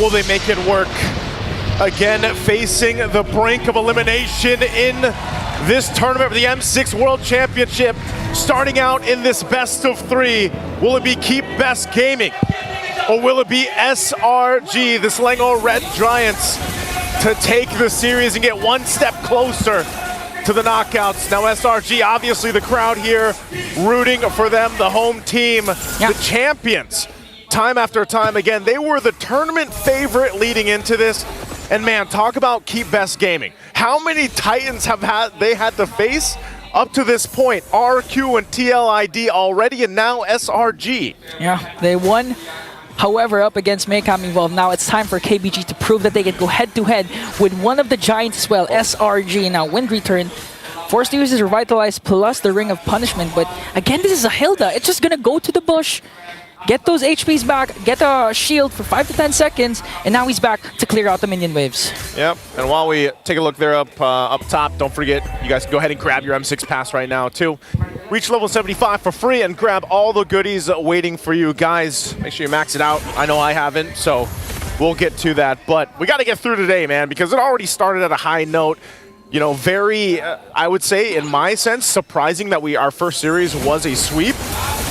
will they make it work? Again, facing the brink of elimination in this tournament for the M6 World Championship. Starting out in this best of 3, will it be Keep Best Gaming? Or will it be SRG, the Selangor Red Giants, to take the series and get one step closer to the knockouts? Now SRG, obviously the crowd here rooting for them, the home team, the champions. Time after time again, they were the tournament favorite leading into this. And man, talk about Keep Best Gaming. How many Titans have they had to face up to this point? RQ and TLID already, and now SRG. Yeah, they won. However, up against Maycom Evolve, now it's time for KBG to prove that they can go head-to-head with one of the Giants as well, SRG. Now, windreturn, forced to use his Revitalize plus the Ring of Punishment. But again, this is a Hilda. It's just going to go to the bush, get those HPs back, get a shield for 5 to 10 seconds, and now he's back to clear out the minion waves. Yep, and while we take a look there up top, don't forget, you guys can go ahead and grab your M6 pass right now too. Reach level 75 for free and grab all the goodies waiting for you guys. Make sure you max it out. I know I haven't, so we'll get to that. But we got to get through today, man, because it already started at a high note. You know, very, I would say, in my sense, surprising that our first series was a sweep.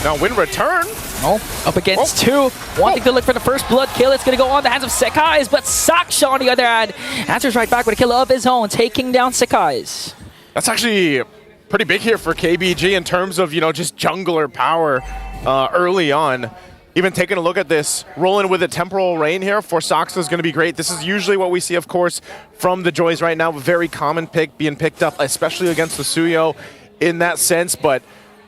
Now, windreturn. Oh, up against two. Wanting to look for the first blood kill. It's going to go on the hands of Sekyss, but Saxa, on the other hand, answers right back with a kill of his own, taking down Sekyss. That's actually pretty big here for KBG in terms of, you know, just jungler power early on. Even taking a look at this, rolling with a Temporal Rain here for Saxa is going to be great. This is usually what we see, of course, from the Joys right now. A very common pick being picked up, especially against the Siyu in that sense. But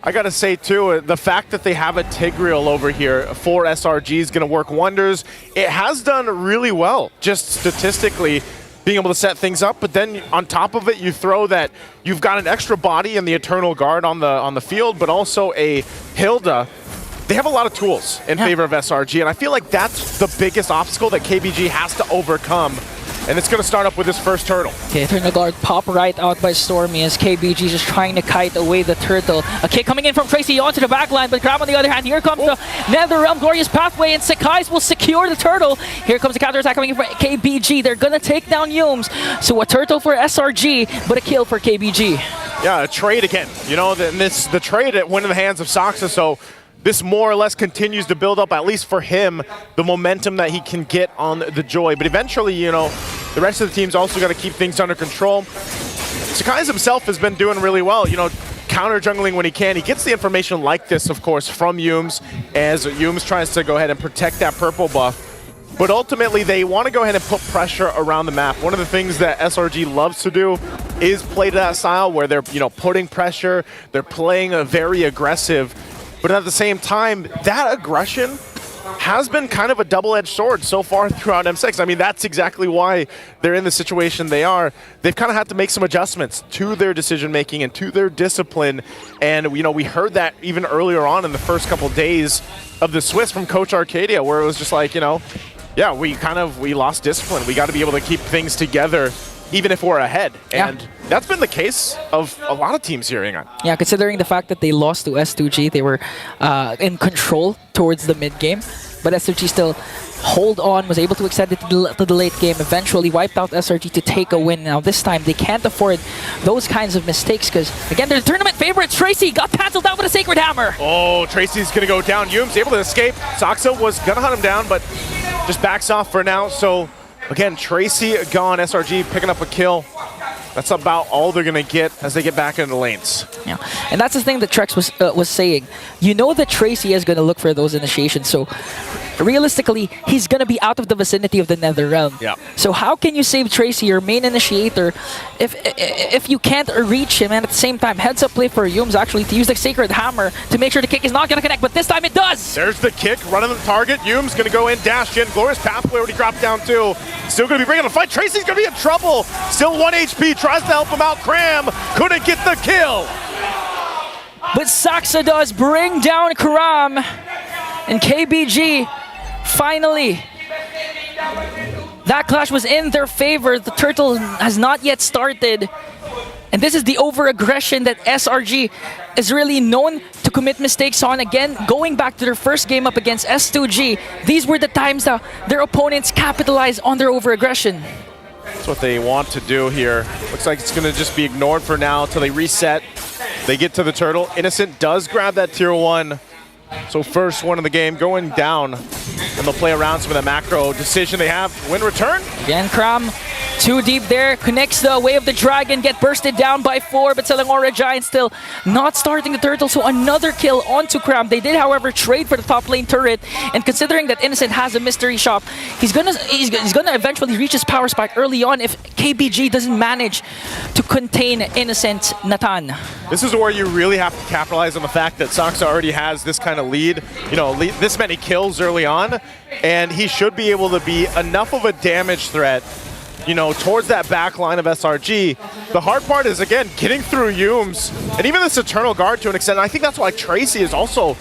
I got to say, too, the fact that they have a Tigreal over here for SRG is going to work wonders. It has done really well, just statistically, being able to set things up. But then on top of it, you throw that you've got an extra body in the Eternal Guard on the field, but also a Hilda. They have a lot of tools in favor of SRG, and I feel like that's the biggest obstacle that KBG has to overcome. And it's going to start up with this first turtle. Okay, Eternal Guard pop right out by Stormie as KBG just trying to kite away the turtle. A kick coming in from Tracy onto the backline, but Kramm on the other hand, here comes the NetherRealm Glorious Pathway, and Sekyss will secure the turtle. Here comes the counterattack coming in from KBG. They're going to take down Yumes. So a turtle for SRG, but a kill for KBG. Yeah, a trade again. You know, the trade went in the hands of Saxa, so this more or less continues to build up, at least for him, the momentum that he can get on the Joy. But eventually, you know, the rest of the team's also got to keep things under control. Sekyss himself has been doing really well, you know, counter jungling when he can. He gets the information like this, of course, from Yumes, as Yumes tries to go ahead and protect that purple buff. But ultimately, they want to go ahead and put pressure around the map. One of the things that SRG loves to do is play to that style where they're, you know, putting pressure, they're playing a very aggressive. But at the same time, that aggression has been kind of a double-edged sword so far throughout M6. I mean, that's exactly why they're in the situation they are. They've kind of had to make some adjustments to their decision-making and to their discipline. And, you know, we heard that even earlier on in the first couple days of the Swiss from Coach Arcadia, where it was just like, you know, yeah, we lost discipline. We got to be able to keep things together even if we're ahead. And that's been the case of a lot of teams here, Ingan. Yeah, considering the fact that they lost to S2G, they were in control towards the mid-game, but S2G still hold on, was able to extend it to the late game, eventually wiped out SRG to take a win. Now this time, they can't afford those kinds of mistakes because, again, they're the tournament favorites. Tracy got penciled out with a Sacred Hammer. Oh, Tracy's going to go down. Yumes able to escape. Saxa was going to hunt him down, but just backs off for now. So again, Tracy gone, SRG picking up a kill. That's about all they're going to get as they get back into the lanes. Yeah, and that's the thing that Trex was saying. You know that Tracy is going to look for those initiations, so realistically, he's going to be out of the vicinity of the NetherRealm. Yeah. So how can you save Tracy, your main initiator, if you can't reach him, and at the same time, heads up play for Yumes actually to use the Sacred Hammer to make sure the kick is not going to connect, but this time it does! There's the kick, running the target. Yumes going to go in, dash in. Glorious Pathway already dropped down too. Still going to be bringing the fight. Tracy's going to be in trouble. Still 1 HP, tries to help him out. Kramm couldn't get the kill. But Saxa does bring down Kramm, and KBG finally. That clash was in their favor. The turtle has not yet started. And this is the over-aggression that SRG is really known to commit mistakes on. Again, going back to their first game up against S2G, these were the times that their opponents capitalized on their over-aggression. That's what they want to do here. Looks like it's going to just be ignored for now until they reset. They get to the turtle. Innocent does grab that tier 1. So first one in the game going down. And they'll play around some of the macro decision they have. Wind return. Again, kramm too deep there. Connects the Way of the Dragon. Get bursted down by 4. But Selangora Giant still not starting the turtle. So another kill onto kramm. They did, however, trade for the top lane turret. And considering that Innocent has a mystery shop, he's gonna eventually reach his power spike early on if KBG doesn't manage to contain Innocent Nathan. This is where you really have to capitalize on the fact that Saxa already has this kind of lead, this many kills early on, and he should be able to be enough of a damage threat, towards that back line of SRG. The hard part is, again, getting through Yumes, and even this Eternal Guard to an extent. I think that's why Tracy is also,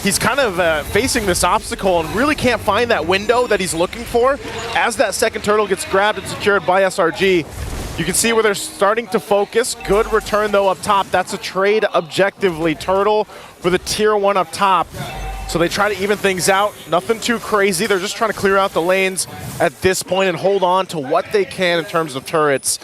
he's kind of facing this obstacle and really can't find that window that he's looking for. As that second turtle gets grabbed and secured by SRG, you can see where they're starting to focus. Good return, though, up top. That's a trade objectively. Turtle for the tier 1 up top. So they try to even things out. Nothing too crazy. They're just trying to clear out the lanes at this point and hold on to what they can in terms of turrets.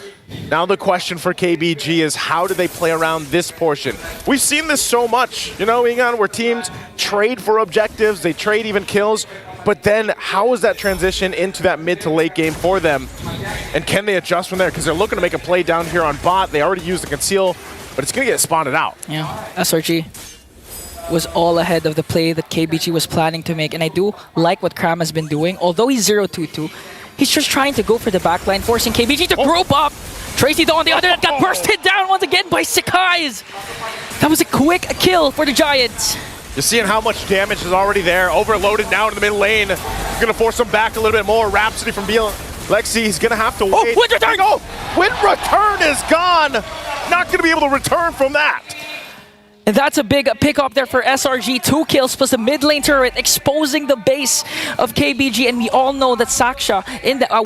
Now the question for KBG is, how do they play around this portion? We've seen this so much, Ingan, where teams trade for objectives, they trade even kills. But then how is that transition into that mid to late game for them? And can they adjust from there? Because they're looking to make a play down here on bot. They already used the conceal, but it's going to get spotted out. Yeah, SRG was all ahead of the play that KBG was planning to make. And I do like what kramm has been doing. Although he's 0-2-2, he's just trying to go for the backline, forcing KBG to group up. Tracy, though, on the other end, got bursted down once again by Sekyss. That was a quick kill for the Giants. You're seeing how much damage is already there. Overloaded now in the mid lane. Going to force him back a little bit more. Rhapsody from Lexi, he's going to have to wait. Wind return! Oh, Wind return is gone. Not going to be able to return from that. And that's a big pickup there for SRG. 2 kills plus the mid lane turret, exposing the base of KBG. And we all know that Saxa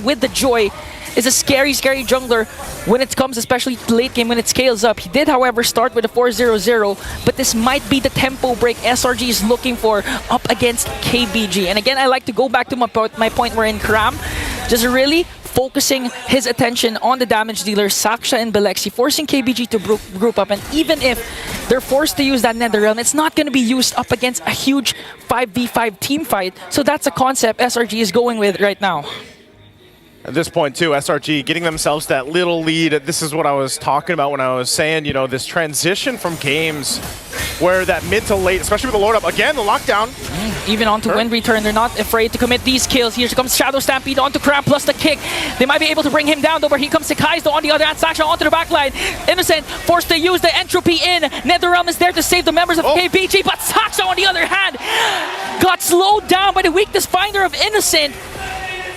with the Joy is a scary, scary jungler when it comes, especially late game when it scales up. He did, however, start with a 4-0-0, but this might be the tempo break SRG is looking for up against KBG. And again, I like to go back to my point where in kramm, just really focusing his attention on the damage dealers, Saxa and Belexi, forcing KBG to group up. And even if they're forced to use that Netherrealm, it's not going to be used up against a huge 5v5 team fight. So that's a concept SRG is going with right now. At this point, too, SRG getting themselves that little lead. This is what I was talking about when I was saying, this transition from games where that mid to late, especially with the load up, again, the lockdown. Even onto Wind Return, they're not afraid to commit these kills. Here comes Shadow Stampede onto kramm plus the kick. They might be able to bring him down, though, where here comes Sekyss, though, on the other hand. Saxa onto the backline. Innocent forced to use the entropy in. Netherrealm is there to save the members of KBG, but Saxa, on the other hand, got slowed down by the weakness finder of Innocent.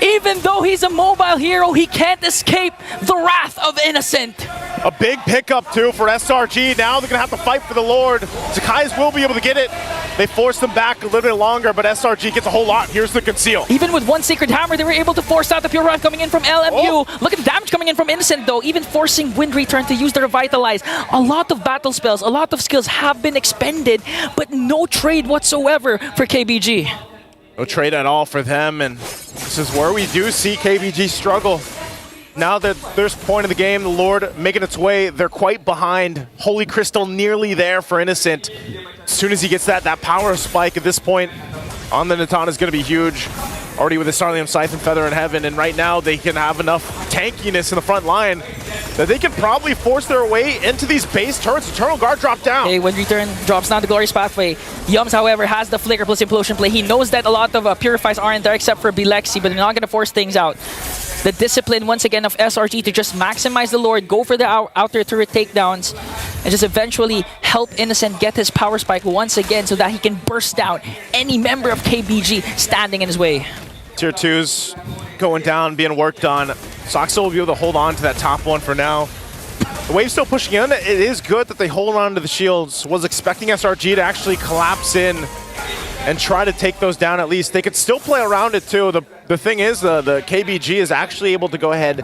Even though he's a mobile hero, he can't escape the wrath of Innocent. A big pickup, too, for SRG. Now they're going to have to fight for the Lord. Sekyss will be able to get it. They forced them back a little bit longer, but SRG gets a whole lot. Here's the conceal. Even with one Sacred Hammer, they were able to force out the Pure Wrath coming in from LMU. Look at the damage coming in from Innocent, though. Even forcing Wind Return to use the Revitalize. A lot of battle spells, a lot of skills have been expended, but no trade whatsoever for KBG. No trade at all for them, and this is where we do see KBG struggle. Now that there's point of the game, the Lord making its way, they're quite behind. Holy Crystal nearly there for Innocent. As soon as he gets that power spike at this point on the Natan is going to be huge. Already with the Starlium Scythe and Feather in Heaven, and right now they can have enough tankiness in the front line that they can probably force their way into these base turrets. Eternal Guard drop down. Okay, Wind Return drops down the Glorious Pathway. Yums, however, has the Flicker plus Implosion play. He knows that a lot of Purifies aren't there except for Belexi, but they're not going to force things out. The discipline, once again, of SRG to just maximize the Lord, go for the outer turret takedowns, and just eventually help Innocent get his power spike once again so that he can burst down any member of KBG standing in his way. Tier 2's going down, being worked on. Saxa will be able to hold on to that top one for now. The wave's still pushing in. It is good that they hold on to the shields. Was expecting SRG to actually collapse in and try to take those down at least. They could still play around it too. The thing is, the KBG is actually able to go ahead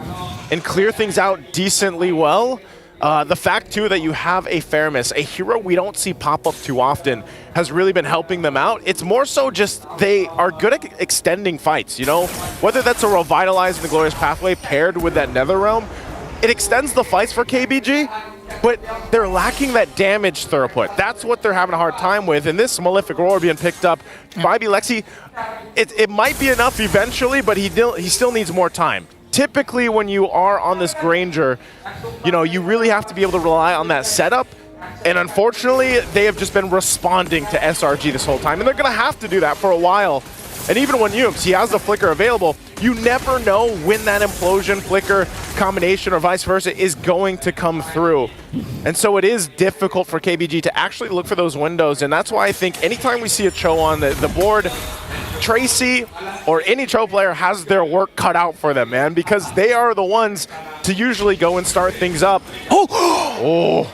and clear things out decently well. The fact, too, that you have a Fairness, a hero we don't see pop up too often, has really been helping them out. It's more so just they are good at extending fights, you know? Whether that's a Revitalize in the Glorious Pathway paired with that Netherrealm, it extends the fights for KBG, but they're lacking that damage throughput. That's what they're having a hard time with. And this Malefic Roar being picked up by Lexi, it might be enough eventually, but he still needs more time. Typically, when you are on this Granger, you know, you really have to be able to rely on that setup. And unfortunately, they have just been responding to SRG this whole time. And they're going to have to do that for a while. And even when he has the Flicker available, you never know when that Implosion Flicker combination or vice versa is going to come through. And so it is difficult for KBG to actually look for those windows. And that's why I think anytime we see a Cho on the board, Tracy or any Cho player has their work cut out for them, man, because they are the ones to usually go and start things up. Oh!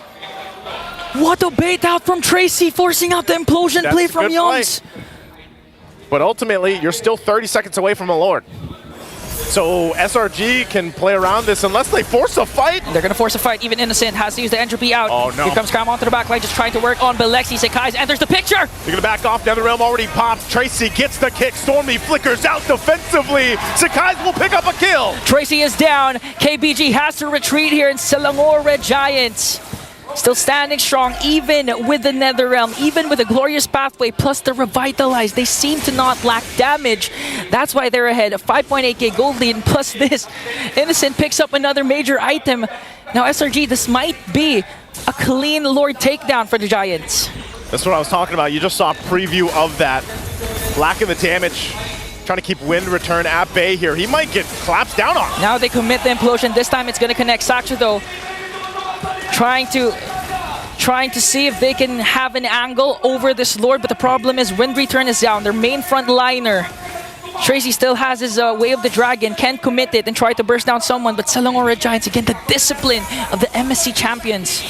What a bait out from Tracy, forcing out the implosion play from Yums. But ultimately, you're still 30 seconds away from a Lord. So SRG can play around this unless they force a fight. They're going to force a fight. Even Innocent has to use the entropy out. Oh, no. Here comes Kramm onto the back line, just trying to work on Belexi. Sekyss enters the picture. You're going to back off. Netherrealm already popped. Tracy gets the kick. Stormie flickers out defensively. Sekyss will pick up a kill. Tracy is down. KBG has to retreat here, and Selangor Red Giants still standing strong, even with the Netherrealm, even with the Glorious Pathway, plus the Revitalize. They seem to not lack damage. That's why they're ahead. A 5.8k gold lead, and plus this, Innocent picks up another major item. Now SRG, this might be a clean Lord takedown for the Giants. That's what I was talking about. You just saw a preview of that. Lacking the damage. Trying to keep Wind Return at bay here. He might get collapsed down on. Now they commit the implosion. This time it's going to connect. Saxa, though, trying to see if they can have an angle over this Lord, but the problem is Wind Return is down, their main front liner. Tracy still has his Way of the Dragon, can commit it and try to burst down someone, but Selangor Red Giants, again, the discipline of the MSC champions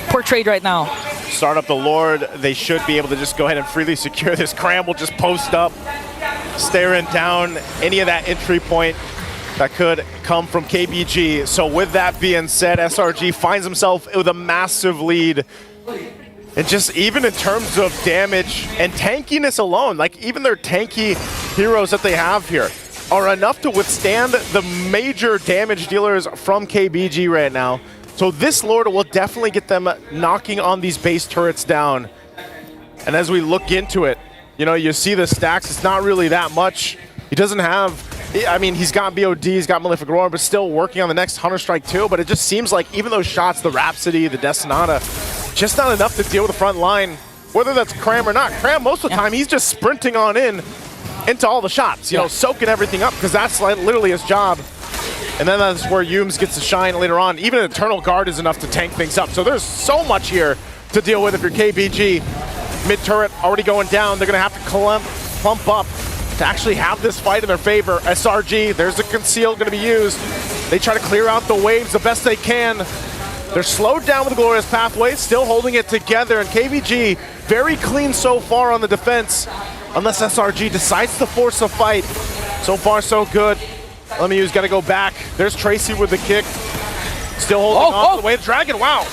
portrayed right now. Start up the Lord, they should be able to just go ahead and freely secure this. Kramm will just post up, staring down any of that entry point that could come from KBG. So with that being said, SRG finds himself with a massive lead. And just even in terms of damage and tankiness alone, like even their tanky heroes that they have here are enough to withstand the major damage dealers from KBG right now. So this Lord will definitely get them knocking on these base turrets down. And as we look into it, you know, you see the stacks, it's not really that much. He doesn't have, I mean, he's got BOD, he's got Malefic Roar, but still working on the next Hunter Strike too. But it just seems like even those shots, the Rhapsody, the Destinata, just not enough to deal with the front line, whether that's Kramm or not. Kramm, most of the time, he's just sprinting on into all the shots, you know, soaking everything up, because that's like literally his job. And then that's where Yums gets to shine later on. Even an Eternal Guard is enough to tank things up. So there's so much here to deal with if you're KBG. Mid-turret already going down. They're going to have to clump up to actually have this fight in their favor. SRG, there's a Conceal going to be used. They try to clear out the waves the best they can. They're slowed down with the Glorious Pathway, still holding it together. And KBG, very clean so far on the defense, unless SRG decides to force a fight. So far, so good. Lemieux's got to go back. There's Tracy with the kick. Still holding on to the Way of the Dragon. Wow.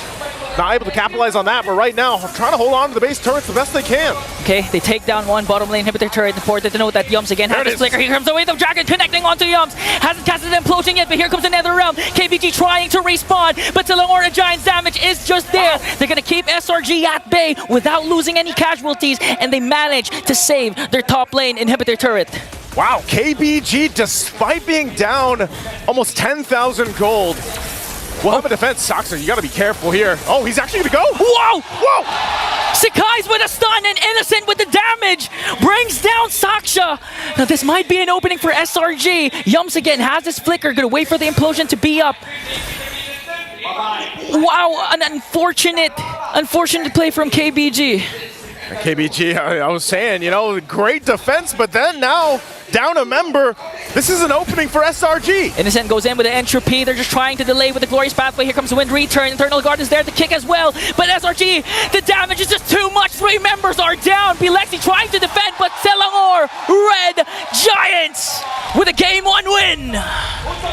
Not able to capitalize on that, but right now, trying to hold on to the base turrets the best they can. Okay, they take down one bottom lane inhibitor turret. Important to note that Yums again has his flicker. Here comes the Way of the Dragon connecting onto Yums. Hasn't casted an implosion yet, but here comes another round. KBG trying to respawn, but Selangor Red Giants' damage is just there. They're going to keep SRG at bay without losing any casualties, and they manage to save their top lane inhibitor turret. Wow, KBG, despite being down almost 10,000 gold, will have a defense. Saxa, you gotta be careful here. Oh, he's actually gonna go? Whoa! Whoa! Sekyss with a stun and Innocent with the damage brings down Saxa. Now this might be an opening for SRG. Yums again has this flicker, gonna wait for the implosion to be up. Wow, an unfortunate play from KBG. KBG, I was saying, you know, great defense, but then now down a member. This is an opening for SRG. Innocent goes in with the entropy. They're just trying to delay with the Glorious Pathway. Here comes the Wind Return. Eternal Guard is there to kick as well. But SRG, the damage is just too much. 3 members are down. Belexi trying to defend, but Selangor Red Giants with a Game 1 win.